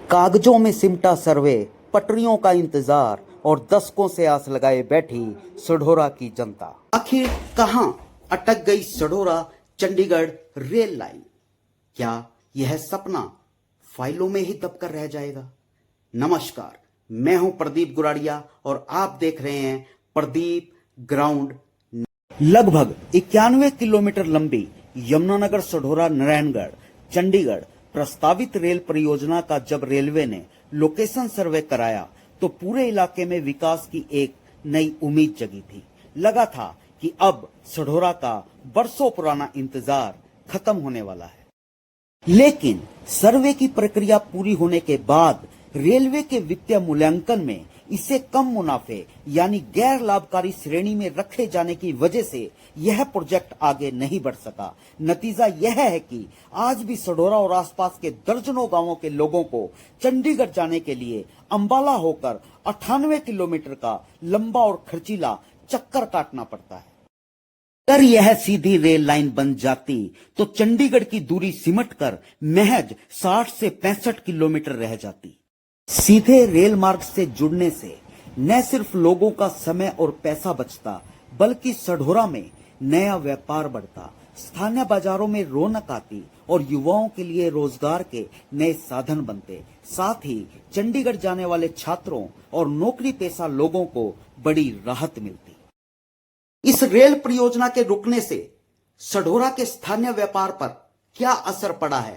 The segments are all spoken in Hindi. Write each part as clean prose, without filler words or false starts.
कागजों में सिमटा सर्वे, पटरियों का इंतजार और दशकों से आस लगाए बैठी सढौरा की जनता। आखिर कहां अटक गई सढौरा चंडीगढ़ रेल लाइन? क्या यह सपना फाइलों में ही दबकर रह जाएगा? नमस्कार, मैं हूं प्रदीप गुराड़िया और आप देख रहे हैं प्रदीप ग्राउंड। लगभग 91 किलोमीटर लंबी यमुनानगर सढौरा नारायणगढ़ चंडीगढ़ प्रस्तावित रेल परियोजना का जब रेलवे ने लोकेशन सर्वे कराया तो पूरे इलाके में विकास की एक नई उम्मीद जगी थी। लगा था कि अब सढौरा का बरसों पुराना इंतजार खत्म होने वाला है। लेकिन सर्वे की प्रक्रिया पूरी होने के बाद रेलवे के वित्तीय मूल्यांकन में इसे कम मुनाफे यानी गैर लाभकारी श्रेणी में रखे जाने की वजह से यह प्रोजेक्ट आगे नहीं बढ़ सका। नतीजा यह है कि आज भी सढौरा और आसपास के दर्जनों गांवों के लोगों को चंडीगढ़ जाने के लिए अंबाला होकर 98 किलोमीटर का लंबा और खर्चीला चक्कर काटना पड़ता है। अगर यह सीधी रेल लाइन बन जाती तो चंडीगढ़ की दूरी सिमटकर महज 60 से 65 किलोमीटर रह जाती। सीधे रेल मार्ग से जुड़ने से न सिर्फ लोगों का समय और पैसा बचता, बल्कि सढौरा में नया व्यापार बढ़ता, स्थानीय बाजारों में रौनक आती और युवाओं के लिए रोजगार के नए साधन बनते। साथ ही चंडीगढ़ जाने वाले छात्रों और नौकरी पेशा लोगों को बड़ी राहत मिलती। इस रेल परियोजना के रुकने से सढौरा के स्थानीय व्यापार पर क्या असर पड़ा है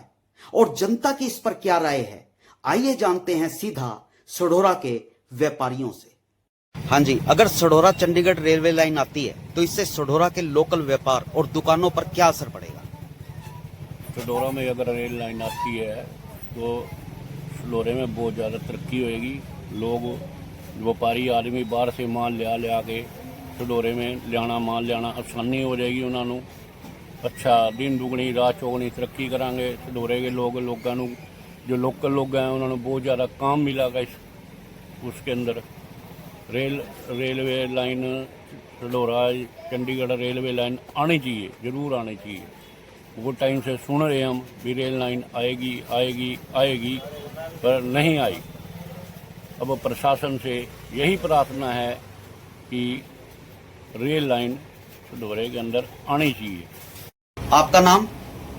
और जनता की इस पर क्या राय है, आइए जानते हैं सीधा सढौरा के व्यापारियों से। हाँ जी, अगर सढौरा चंडीगढ़ रेलवे लाइन आती है तो इससे सढौरा के लोकल व्यापार और दुकानों पर क्या असर पड़ेगा? सढौरा में अगर रेल लाइन आती है तो सढौरे में बहुत ज़्यादा तरक्की होएगी। लोग व्यापारी आदमी बाहर से माल लिया के सढौरे में लियाना माल लियाना आसानी हो जाएगी उन्होंने। अच्छा दिन दुगनी रात चौगनी तरक्की करांगे। सढौरे के लोगों जो लोकल लोग हैं उन्होंने बहुत ज़्यादा काम मिलेगा उसके अंदर। Railway line Sadhaura Chandigarh railway line आनी चाहिए, ज़रूर आनी चाहिए। वो टाइम से सुन रहे हम भी रेल लाइन आएगी आएगी आएगी, पर नहीं आई। अब प्रशासन से यही प्रार्थना है कि रेल लाइन सढौरे के अंदर आनी चाहिए। आपका नाम?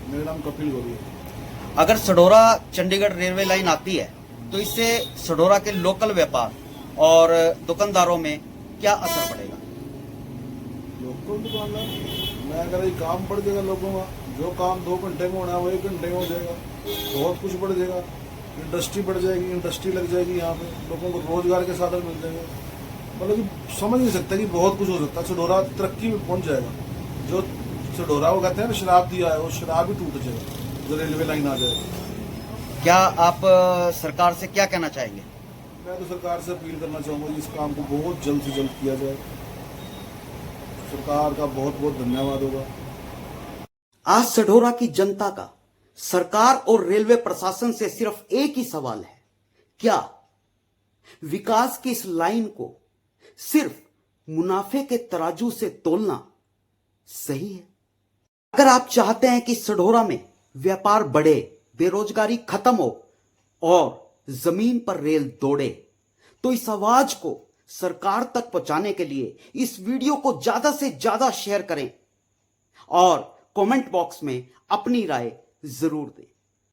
मेरा नाम कपिल गौरी है। अगर सढौरा चंडीगढ़ रेलवे लाइन आती है तो इससे सढौरा के लोकल व्यापार और दुकानदारों में क्या असर पड़ेगा? लोकल दुकानदार मैं अगर ये काम बढ़ जाएगा लोगों का, जो काम 2 घंटे में होना है वो 1 घंटे में हो जाएगा। बहुत कुछ बढ़ जाएगा, इंडस्ट्री बढ़ जाएगी, इंडस्ट्री लग जाएगी, यहाँ पे लोगों को रोजगार के साधन मिल जाएंगे। मतलब कि समझ नहीं सकता कि बहुत कुछ हो सकता है। सढौरा तरक्की में पहुँच जाएगा। जो सढौरा वो कहते हैं ना शराब दिया है, वो शराब ही टूट जाएगा जो रेलवे लाइन आ जाएगी। क्या आप सरकार से क्या कहना चाहेंगे? मैं तो सरकार से अपील करना चाहूँगा इस काम को बहुत जल्द से जल्द किया जाए। सरकार का बहुत बहुत धन्यवाद होगा। आज सढौरा की जनता का सरकार और रेलवे प्रशासन से सिर्फ एक ही सवाल है, क्या विकास की इस लाइन को सिर्फ मुनाफे के तराजू से तोलना सही है? अगर आप चाहते हैं कि सढौरा में व्यापार बढ़े, बेरोजगारी खत्म हो और जमीन पर रेल दौड़े, तो इस आवाज को सरकार तक पहुंचाने के लिए इस वीडियो को ज्यादा से ज्यादा शेयर करें और कमेंट बॉक्स में अपनी राय जरूर दें।